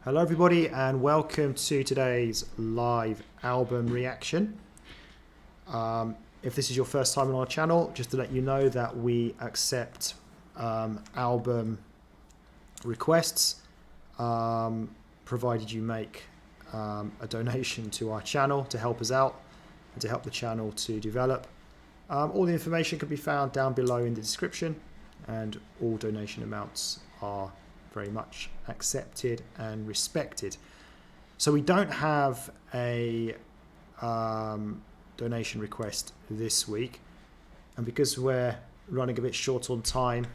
Hello everybody and welcome to today's live album reaction. If this is your first time on our channel, just to let you know that we accept album requests, provided you make a donation to our channel to help us out and to help the channel to develop. All the information can be found down below in the description, and all donation amounts are very much accepted and respected. So we don't have a donation request this week, and because we're running a bit short on time,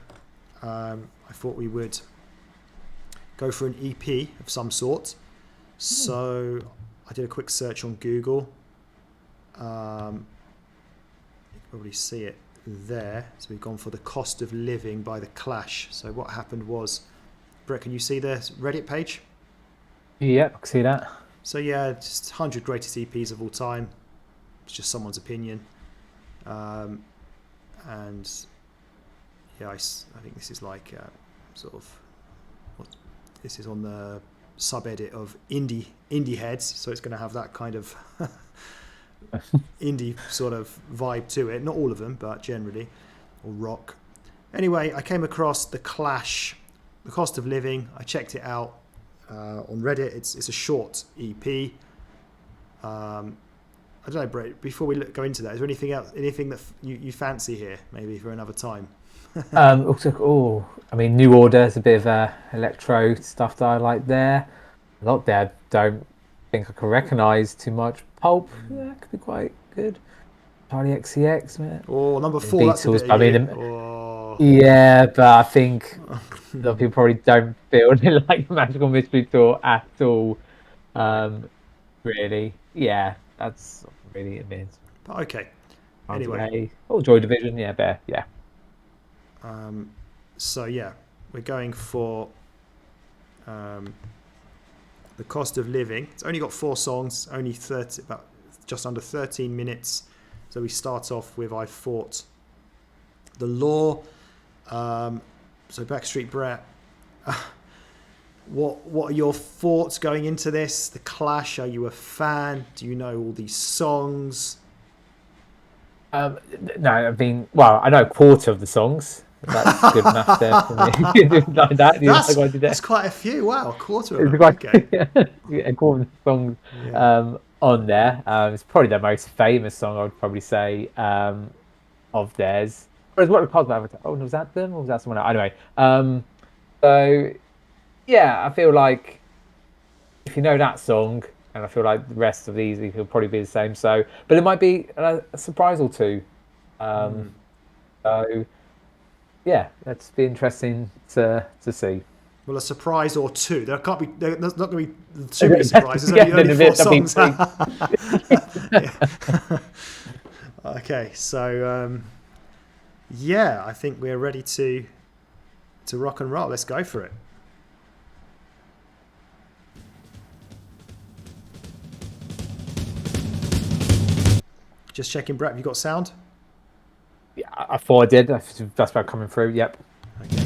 I thought we would go for an EP of some sort. So I did a quick search on Google. You can probably see it there. So we've gone for The Cost of Living by The Clash. So what happened was, Brett, can you see the Reddit page? Yep, I can see that. So yeah, just 100 greatest EPs of all time. It's just someone's opinion. And yeah, I think this is like sort of, this is on the subedit of indie heads, so it's going to have that kind of indie sort of vibe to it. Not all of them, but generally, or rock. Anyway, I came across The Clash, The Cost of Living. I checked it out on Reddit. It's a short EP. I don't know, Brett, before we go into that, is there anything else, anything that you fancy here, maybe for another time? I mean, New Order is a bit of electro stuff that I like there. A lot there I don't think I can recognise too much. Pulp, yeah, could be quite good. Charlie XCX, man. Oh, number 4, Beatles, that's a bit of yeah, but I think a lot of people probably don't feel like Magical Mystery Tour at all. Really, yeah, that's really it means. But okay. Anyway. Joy Division, yeah, Bear, yeah. So yeah, we're going for The Cost of Living. It's only got 4 songs, only about just under 13 minutes. So we start off with I Fought the Law. So Backstreet, Brett, what are your thoughts going into this? The Clash, are you a fan? Do you know all these songs? No, I mean, well, I know a quarter of the songs. That's good enough there for me. Like that. That's quite a few. Wow, a quarter of them. Okay. A quarter of the songs on there. It's probably their most famous song, I would probably say, of theirs. Whereas what was that them or was that someone else? Anyway, so yeah, I feel like if you know that song, and I feel like the rest of these will probably be the same. So, but it might be a surprise or two. So yeah, that's be interesting to see. Well, a surprise or two. There's not going to be too many surprises. Only 4 songs. Okay, so yeah, I think we're ready to rock and roll. Let's go for it. Just checking, Brett, have you got sound? Yeah, I thought I did. That's about coming through. Yep. Okay.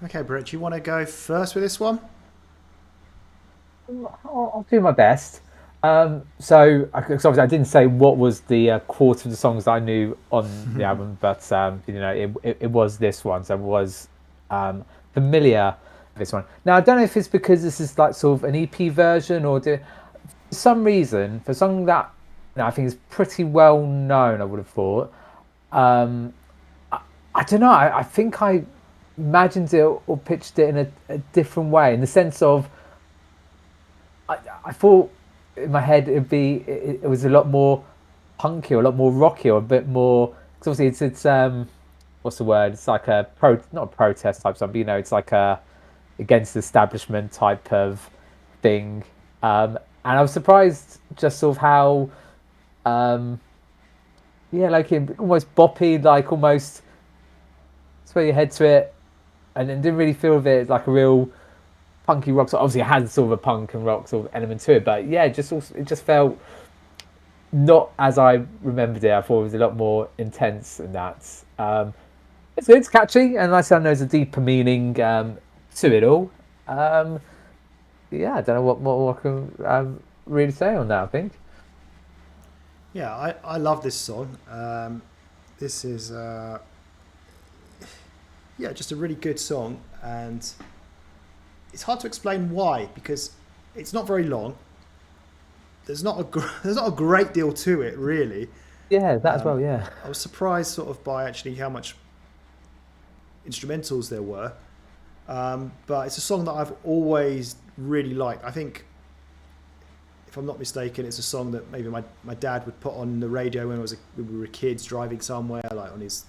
Okay, Brett, do you want to go first with this one? I'll do my best. So, because obviously I didn't say what was the quarter of the songs that I knew on the album, but it was this one, so I was familiar with this one. Now I don't know if it's because this is like sort of an EP version, or for some reason, for something that I think is pretty well known, I would have thought. Um, I don't know. I think I imagined it or pitched it in a different way, in the sense of I thought in my head it was a lot more punky or a lot more rocky or a bit more, because obviously it's what's the word? It's like not a protest type song, but it's like a against the establishment type of thing. And I was surprised just sort of how like almost boppy, like almost sway your head to it, and then didn't really feel of it like a real punky rock. So obviously it has sort of a punk and rock sort of element to it, but yeah, it just felt not as I remembered it. I thought it was a lot more intense than that. It's good, it's catchy, and like I said, I know there's a deeper meaning to it all. Yeah, I don't know what I can really say on that, I think. Yeah, I love this song. This is just a really good song, and it's hard to explain why, because it's not very long. There's not a great deal to it, really. Yeah, that as well. Yeah, I was surprised sort of by actually how much instrumentals there were, but it's a song that I've always really liked. I think, if I'm not mistaken, it's a song that maybe my dad would put on the radio when we were kids driving somewhere, like on his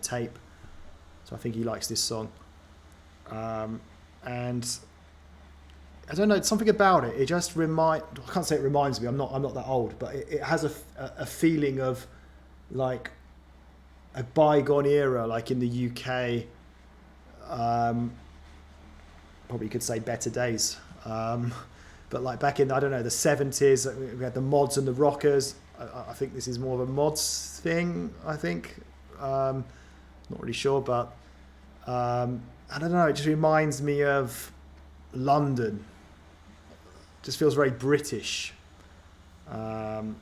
tape. So I think he likes this song. And I don't know, it's something about it. It just I can't say it reminds me. I'm not that old, but it has a feeling of like a bygone era, like in the UK. Probably could say better days. But like back in, I don't know, the 70s, we had the mods and the rockers. I think this is more of a mods thing, I think. Not really sure, but I don't know, it just reminds me of London. Just feels very British. And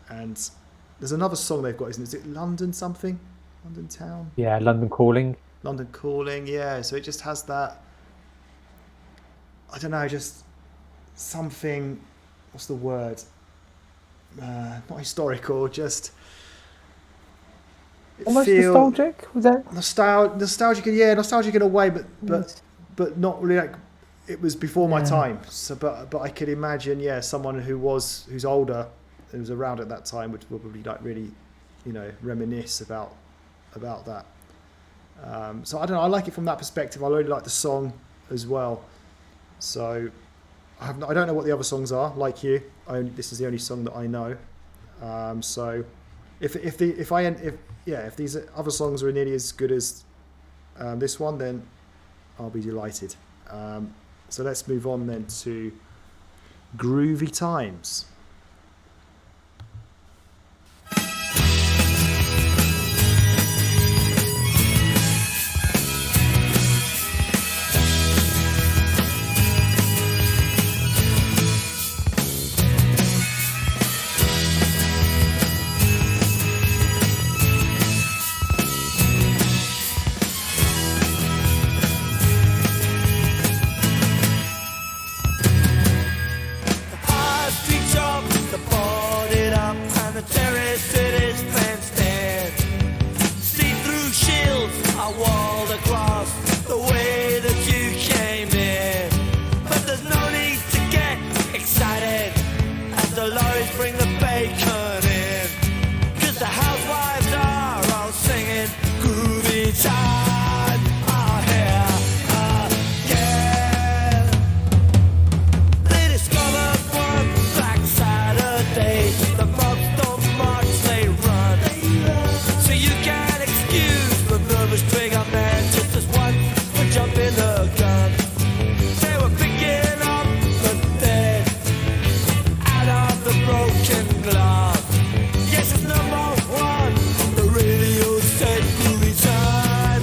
there's another song they've got, isn't it? Is it London something? London Town? Yeah, London Calling. London Calling, yeah. So it just has that, I don't know, just something, what's the word? Not historical, just... Almost nostalgic, was that? Nostalgic, yeah, nostalgic in a way, but not really. Like, it was before my time. So, but I could imagine, someone who's older, who was around at that time, would probably like really, reminisce about that. So I don't know. I like it from that perspective. I really like the song as well. So I don't know what the other songs are. Like you, this is the only song that I know. So if these other songs are nearly as good as this one, then I'll be delighted. So let's move on then to Groovy Times. Yes, it's number one. The radio said groovy time.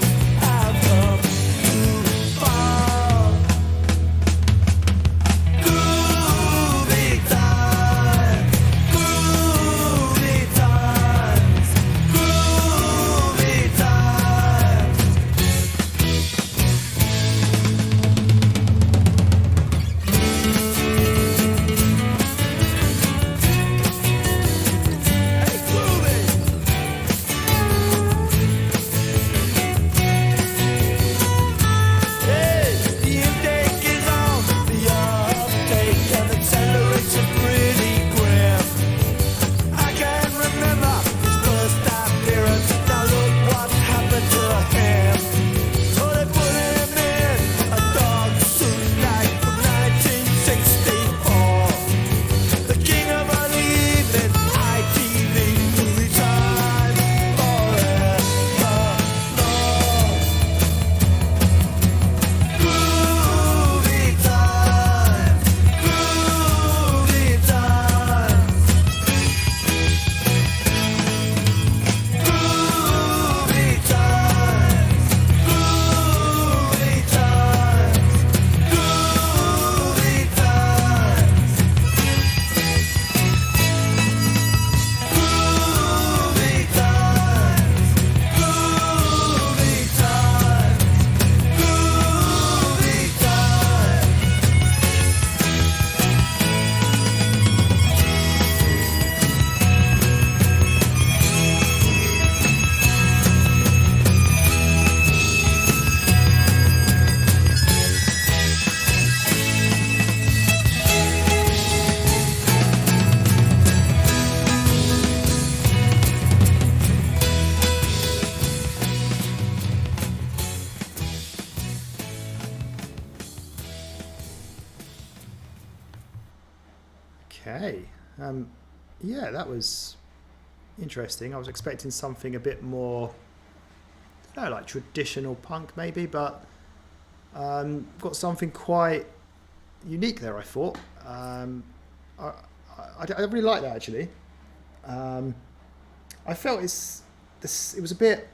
Yeah, that was interesting. I was expecting something a bit more, I don't know, like traditional punk maybe, but got something quite unique there, I thought. I really like that actually. I felt it was a bit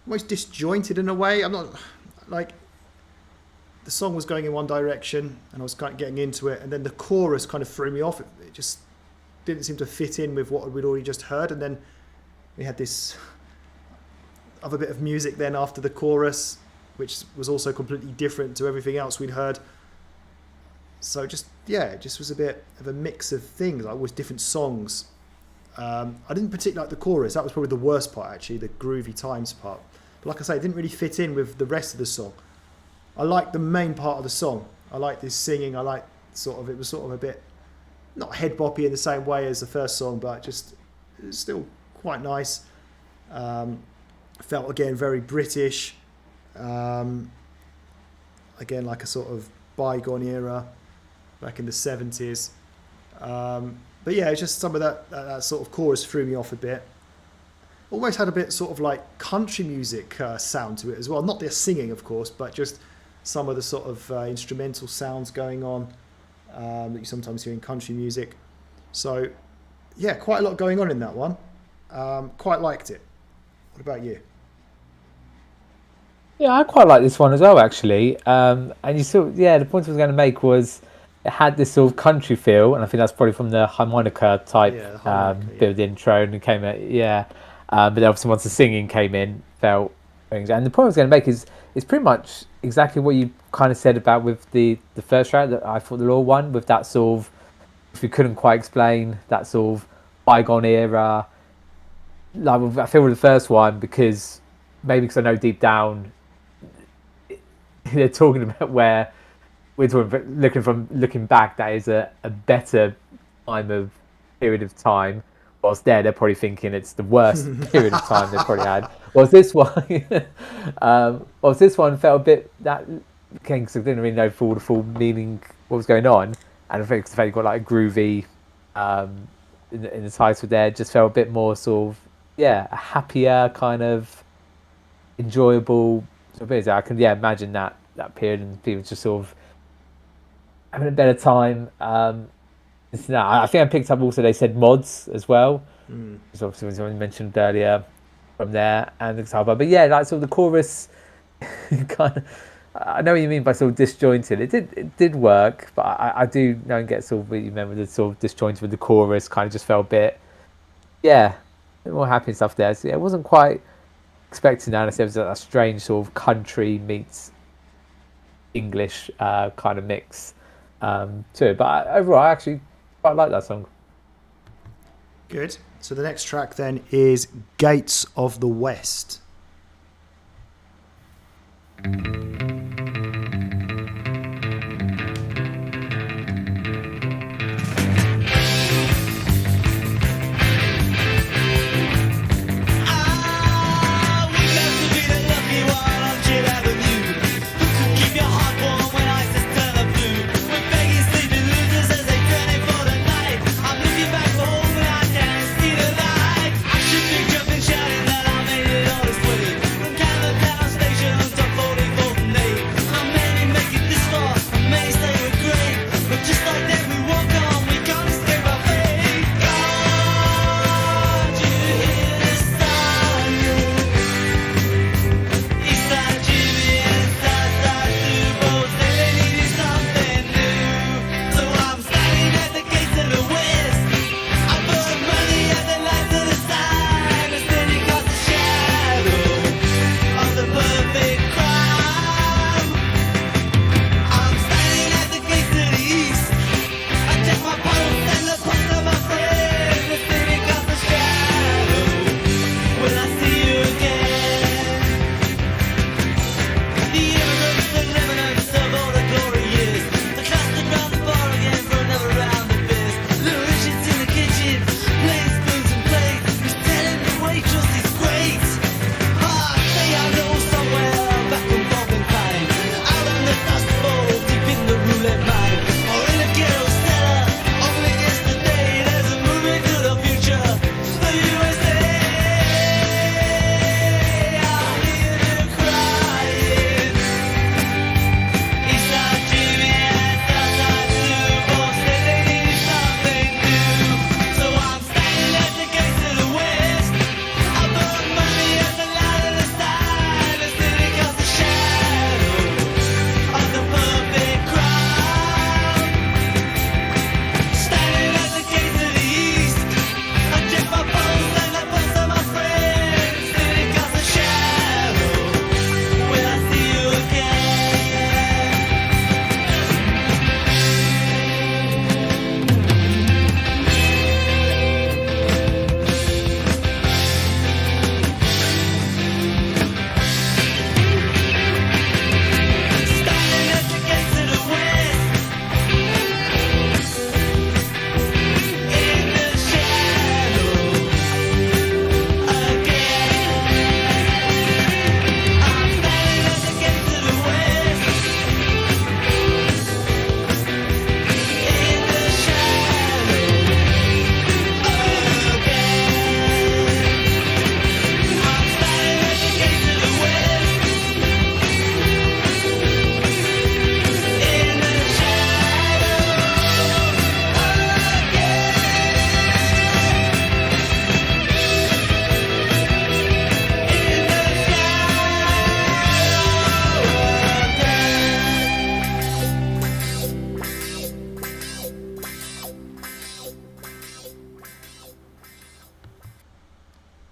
almost disjointed in a way. I'm not like the song was going in one direction and I was kind of getting into it, and then the chorus kind of threw me off. It just didn't seem to fit in with what we'd already just heard, and then we had this other bit of music then after the chorus, which was also completely different to everything else we'd heard. So it just was a bit of a mix of things, like with different songs. I didn't particularly like the chorus. That was probably the worst part, actually, the groovy times part. But like I say, it didn't really fit in with the rest of the song. I liked the main part of the song. I liked this singing. I liked it was sort of a bit, not head boppy in the same way as the first song, but just it was still quite nice. Felt again very British. Again, like a sort of bygone era back in the 70s. But yeah, it's just some of that sort of chorus threw me off a bit. Almost had a bit sort of like country music sound to it as well. Not the singing, of course, but just some of the sort of instrumental sounds going on that you sometimes hear in country music. So yeah, quite a lot going on in that one. Quite liked it. What about you? Yeah, I quite like this one as well, actually. And you saw, yeah, the point I was going to make was it had this sort of country feel, and I think that's probably from the harmonica type bit of the intro, and it came out, yeah. But then obviously once the singing came in, felt, and the point I was going to make is it's pretty much exactly what you kind of said about with the first track that I thought the Law one, with that sort of, if you couldn't quite explain, that sort of bygone era. Like I feel with the first one, because I know deep down they're talking about where we're talking about looking back, that is a better period of time, whilst they're probably thinking it's the worst period of time they've probably had. Whilst this one felt a bit that, because I didn't really know the full meaning what was going on, and I think the fact you got like a groovy in the title there just felt a bit more sort of a happier kind of enjoyable sort of. I can imagine that period and people just sort of having a better time. I think I picked up also they said mods as well. Because obviously was something mentioned earlier from there and the guitar, but yeah, like sort of the chorus kind of. I know what you mean by sort of disjointed. It did work, but I do know and get sort of what you meant with the sort of disjointed with the chorus. Kind of just felt a bit more happy and stuff there. So yeah, it wasn't quite expecting that. It was a strange sort of country meets English kind of mix to it. But overall, I actually quite like that song. Good. So the next track then is Gates of the West.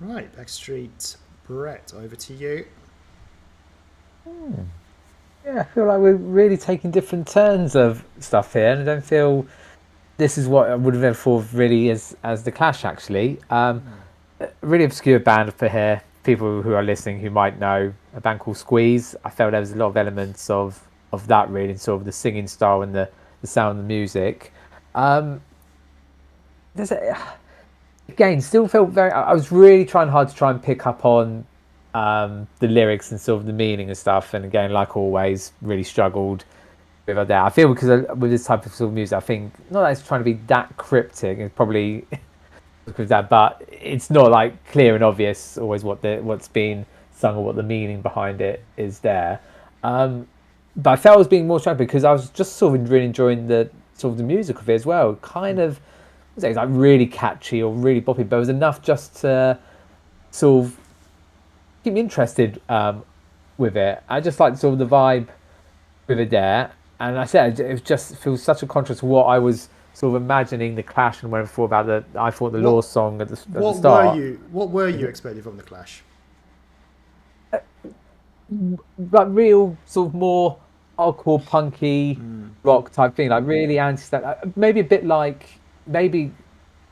Right, Backstreet, Brett, over to you. Yeah, I feel like we're really taking different turns of stuff here, and I don't feel this is what I would have ever thought of really as the Clash. Actually, a really obscure band for here. People who are listening who might know a band called Squeeze. I felt there was a lot of elements of that really, and sort of the singing style and the sound of the music. Um, there's a, again, still felt very. I was really trying hard to try and pick up on the lyrics and sort of the meaning and stuff. And again, like always, really struggled with that. I feel because with this type of sort of music, I think not that it's trying to be that cryptic. It's probably with that, but it's not like clear and obvious always what's being sung or what the meaning behind it is there. But I felt I was being more struck because I was just sort of really enjoying the sort of the music of it as well. Kind of, it's like really catchy or really boppy, but it was enough just to sort of keep me interested with it. I just like sort of the vibe with it there, and I said it just feels such a contrast to what I was sort of imagining the Clash and when I thought about I thought the Law What song at the what were start. you what were you expecting from the Clash? Like real sort of more hardcore punky Mm. rock type thing, like really anti that. Maybe a bit like maybe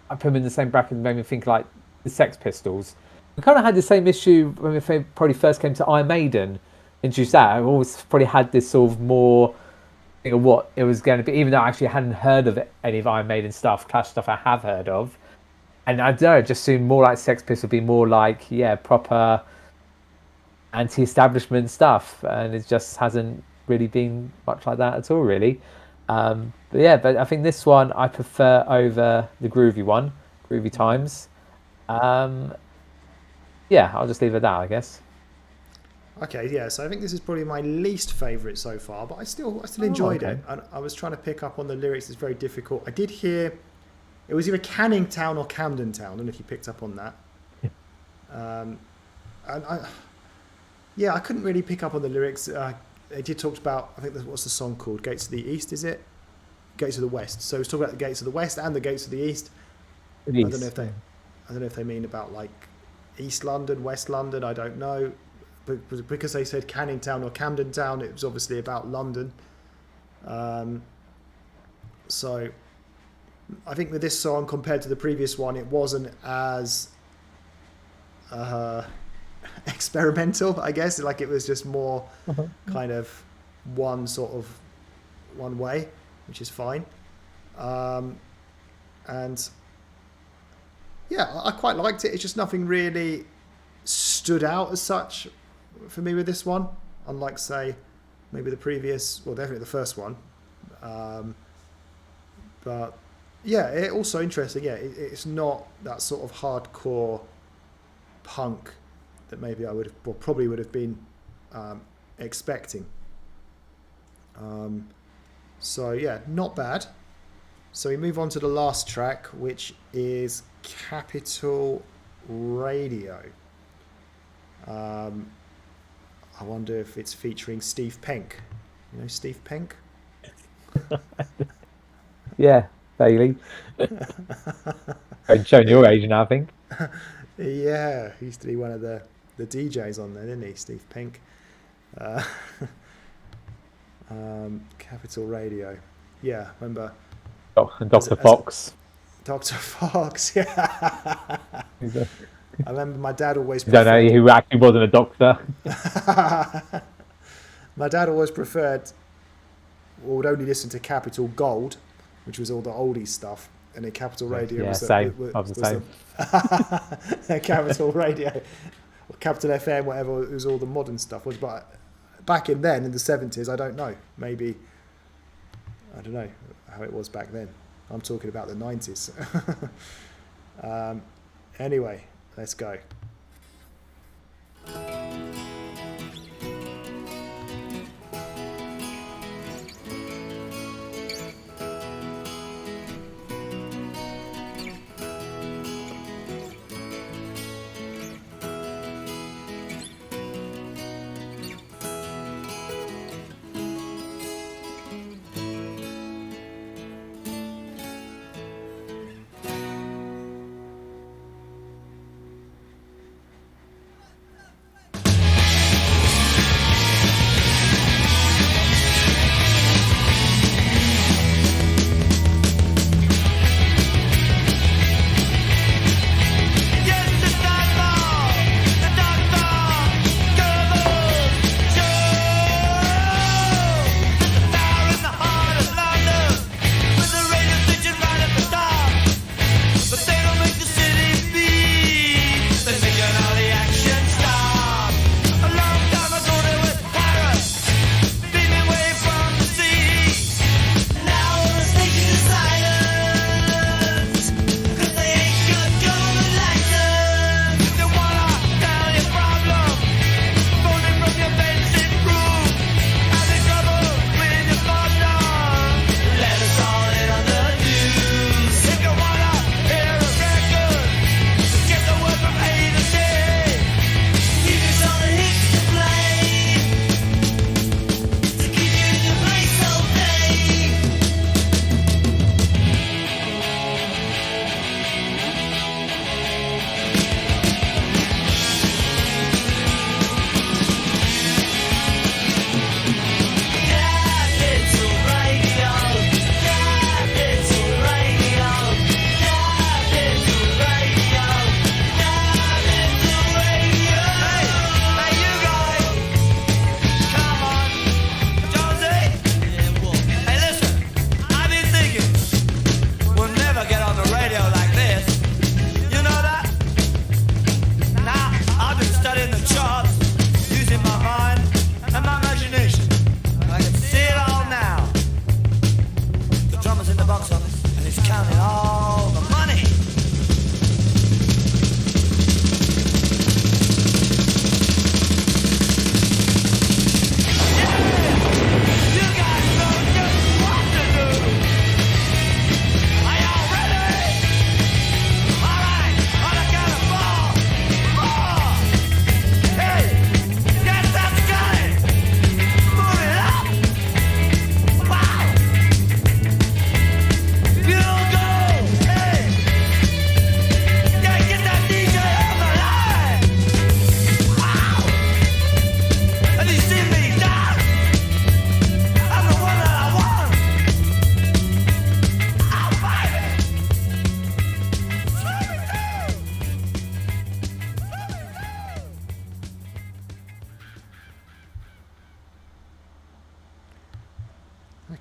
I put them in the same bracket and made me think like the Sex Pistols. We kind of had the same issue when we probably first came to Iron Maiden. Introduced that. I've always probably had this sort of more thing of what it was going to be, even though I actually hadn't heard of any of Iron Maiden stuff, Clash stuff I have heard of. And I don't know, it just seemed more like Sex Pistols, be more like, yeah, proper anti-establishment stuff, and it just hasn't really been much like that at all, really. But yeah, but I think this one I prefer over the groovy one, Groovy Times. Um, yeah, I'll just leave it at that, I guess. Okay, yeah. So I think this is probably my least favourite so far, but I still Oh, enjoyed okay. it. And I was trying to pick up on the lyrics. It's very difficult. I did hear it was either Canning Town or Camden Town. I don't know if you picked up on that. Um, and yeah, I couldn't really pick up on the lyrics. They did talk about, I think what's the song called? Gates of the East, is it? Gates of the West. So it's talking about the Gates of the West and the Gates of the East. I don't know Release. if they, I don't know if they mean about like East London, West London. I don't know, but because they said Canning Town or Camden Town, it was obviously about London. Um, so I think with this song compared to the previous one, it wasn't as uh, experimental. I guess like it was just more kind of one sort of one way, which is fine. Um, and yeah, I quite liked it. It's just nothing really stood out as such for me with this one, unlike say maybe the previous, well, definitely the first one. Um, but yeah, it also interesting. Yeah, it's not that sort of hardcore punk that maybe I would have, well, probably would have been expecting. Um, so yeah, not bad. So we move on to the last track, which is Capital Radio. Um, I wonder if it's featuring Steve Penk. You know Steve Penk? Yeah, Bailey. Showing your age now, I think. Yeah, he used to be one of the DJs on there, didn't he, Steve Penk? Uh, Capital Radio. Yeah, remember Dr. as Fox. Dr. Fox. Yeah, He's a- I remember my dad always You don't know preferred. who actually wasn't a doctor. My dad always preferred, or would only listen to Capital Gold, which was all the oldies stuff, and then Capital Radio Yeah, was same. I was the same. Capital Radio, or Capital FM, whatever. It was all the modern stuff. But back in then, in the 70s, I don't know. Maybe I don't know how it was back then. I'm talking about the 90s. Anyway, let's go.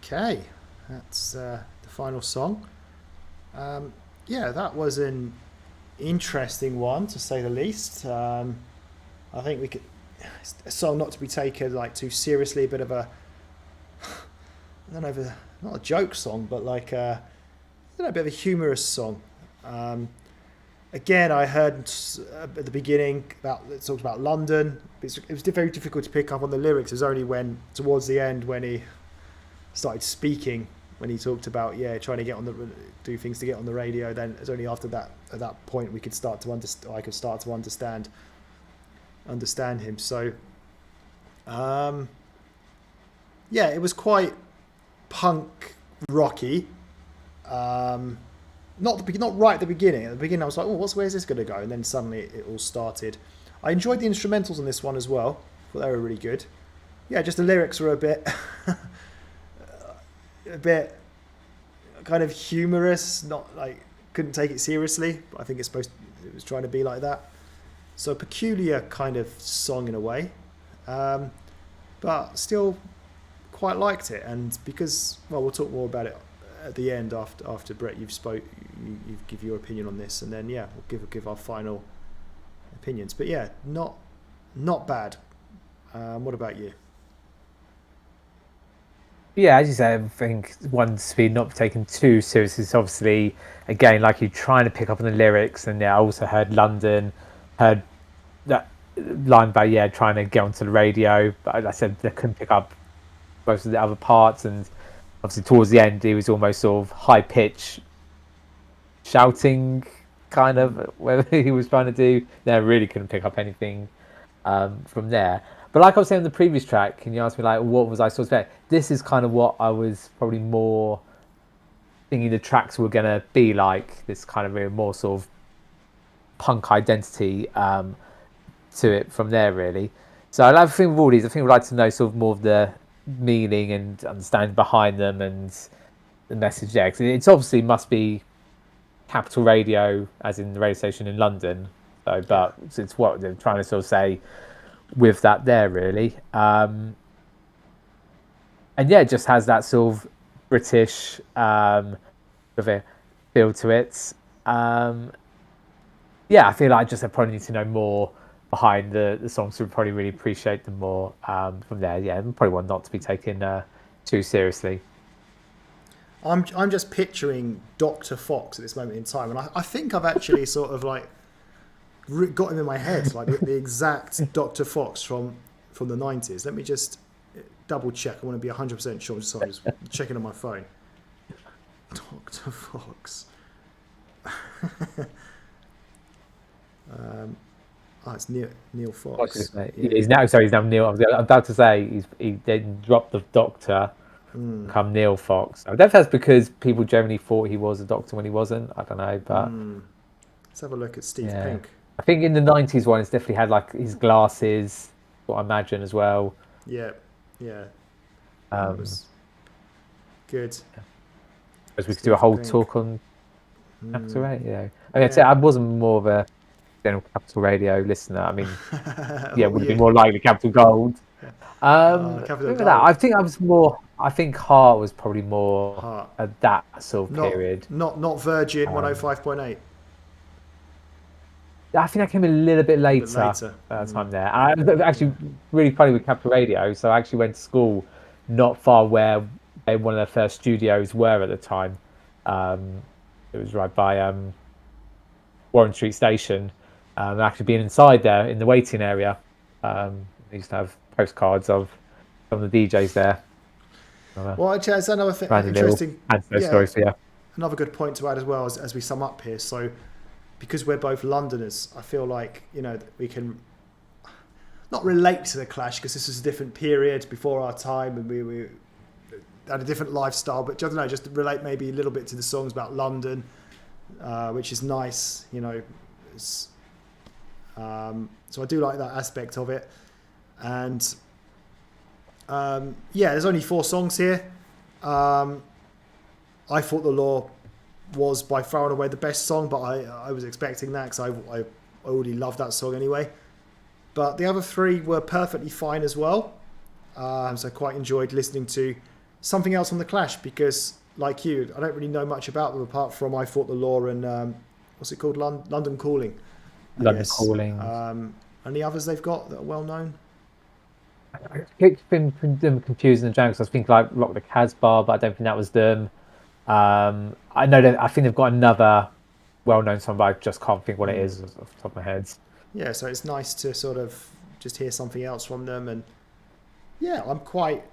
Okay, that's the final song. Yeah, that was an interesting one to say the least. I think we could a song not to be taken like too seriously, a bit of a I don't know, not a joke song, but like a bit of a humorous song. Again, I heard at the beginning it talked about London. It was very difficult to pick up on the lyrics. It was only towards the end when he started speaking, when he talked about trying to do things to get on the radio. Then it's only after that at that point we could start to I could start to understand him. So it was quite punk rocky. Not right at the beginning. At the beginning, I was like, "Oh, where's this going to go?" And then suddenly it all started. I enjoyed the instrumentals on this one as well. Thought they were really good. Yeah, just the lyrics were a bit kind of humorous. Not like couldn't take it seriously. But I think it was trying to be like that. So a peculiar kind of song in a way, but still quite liked it. And because we'll talk more about it at the end after Brett you give your opinion on this, and then we'll give our final opinions. But not bad. What about you? Yeah, as you say, I think one to be not taken too seriously is obviously, again, like you're trying to pick up on the lyrics. And I also heard London, heard that line about trying to get onto the radio, but like I said they couldn't pick up most of the other parts. And obviously towards the end he was almost sort of high pitch shouting, kind of whatever he was trying to do. They really couldn't pick up anything from there. But like I was saying on the previous track, and you asked me like what was I sort of expect, this is kind of what I was probably more thinking the tracks were going to be like, this kind of a more sort of punk identity to it from there, really. So I think with all these, I think we'd like to know sort of more of the meaning and understanding behind them and the message there, because it's obviously must be capital radio, as in the radio station in London. So, but it's what they're trying to sort of say with that there, really. And it just has that sort of British sort of a feel to it. I feel like I probably need to know more behind the songs to probably really appreciate them more from there. Probably one not to be taken too seriously. I'm just picturing Dr. Fox at this moment in time, and I think I've actually sort of like got him in my head, like the exact Dr. Fox from the 90s. Let me just double check. I want to be 100% sure. So I'm just checking on my phone. Dr. Fox. It's Neil Fox. He's now Neil. I was about to say he then dropped the Doctor, become Neil Fox. I don't know if that's because people generally thought he was a doctor when he wasn't. I don't know, but let's have a look at Steve Pink. I think in the 90s one, it's definitely had like his glasses, what I imagine as well. Yeah. That was good. As we could do a whole talk on Capital Radio. I wasn't more of a general Capital Radio listener. I mean, would have been more likely Capital Gold. Capital Gold. I think I was more. I think Heart was probably more at that sort of period. Not Virgin 105.8. I think that came a little bit later. Time there. And I actually really funny with Capital Radio. So I actually went to school not far where one of their first studios were at the time. It was right by Warren Street Station. Actually being inside there in the waiting area, they used to have postcards of some of the DJs there. Well, actually, that's another thing. Interesting. Stories, another good point to add as well as we sum up here. So, because we're both Londoners, I feel like we can not relate to the Clash because this is a different period before our time, and we had a different lifestyle. But I don't know, just relate maybe a little bit to the songs about London, which is nice. So I do like that aspect of it, and there's only 4 songs here. I thought The Law was by far and away the best song, but I was expecting that because I already loved that song anyway. But the other 3 were perfectly fine as well. So quite enjoyed listening to something else on the Clash, because like you, I don't really know much about them apart from I Fought the Law and what's it called, London Calling, I London guess. Calling. Any others they've got that are well known? I keep them confusing the jams. I was thinking like Rock the Casbah, but I don't think that was them. I know that I think they've got another well-known song, but I just can't think what it is off the top of my head. Yeah, so it's nice to sort of just hear something else from them, and yeah, I'm quite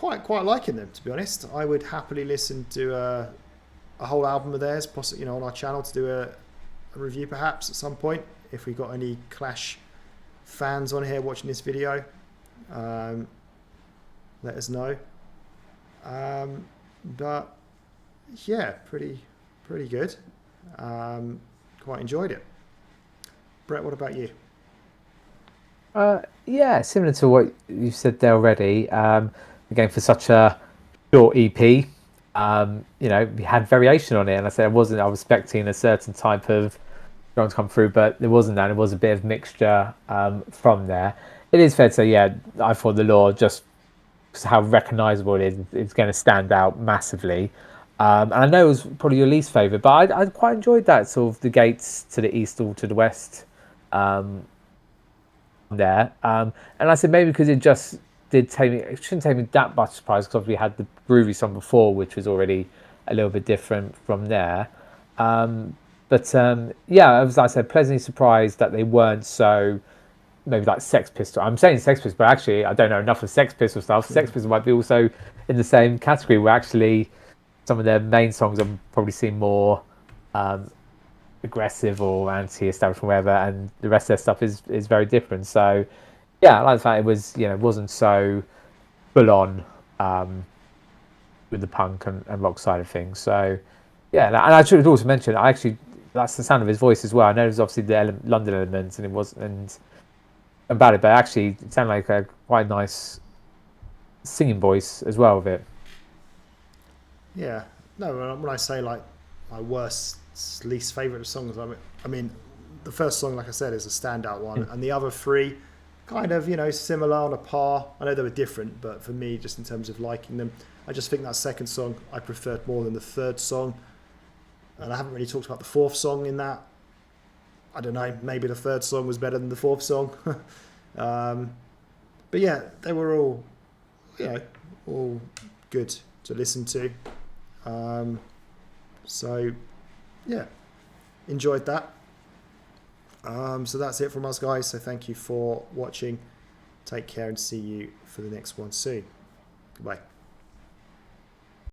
liking them, to be honest. I would happily listen to a whole album of theirs, possibly, on our channel, to do a review perhaps at some point if we got any Clash fans on here watching this video. Let us know. But yeah, pretty good. Quite enjoyed it. Brett, what about you? Yeah, similar to what you said there already. Again, for such a short EP, we had variation on it, and I said I was expecting a certain type of drum to come through, but there wasn't that. It was a bit of mixture from there. It is fair to say, yeah, I thought the Law, just how recognisable it is, it's going to stand out massively. And I know it was probably your least favourite, but I quite enjoyed that sort of the gates to the east or to the west there. And I said maybe because it just did take me, it shouldn't take me that much surprise because obviously we had the groovy song before, which was already a little bit different from there. Yeah, as I said, pleasantly surprised that they weren't so maybe like Sex Pistol. I'm saying Sex Pistols, but actually I don't know enough of Sex Pistol stuff. Sex Pistols might be also in the same category where actually some of their main songs I'm probably seeing more aggressive or anti-establishment, whatever, and the rest of their stuff is very different. So yeah, I like the fact it was, wasn't so full on with the punk and rock side of things. So yeah, and I should have also mentioned, that's the sound of his voice as well. I know there's obviously the London elements and it was and about it, but actually it sounded like a quite nice singing voice as well with it. Yeah, no, when I say like my worst, least favourite of songs, I mean, the first song, like I said, is a standout one, and the other three kind of, similar on a par. I know they were different, but for me, just in terms of liking them, I just think that second song I preferred more than the third song. And I haven't really talked about the fourth song in that. I don't know, maybe the third song was better than the fourth song. But yeah, they were all, all good to listen to. So yeah, enjoyed that. So that's it from us, guys. So thank you for watching. Take care and see you for the next one soon. Goodbye.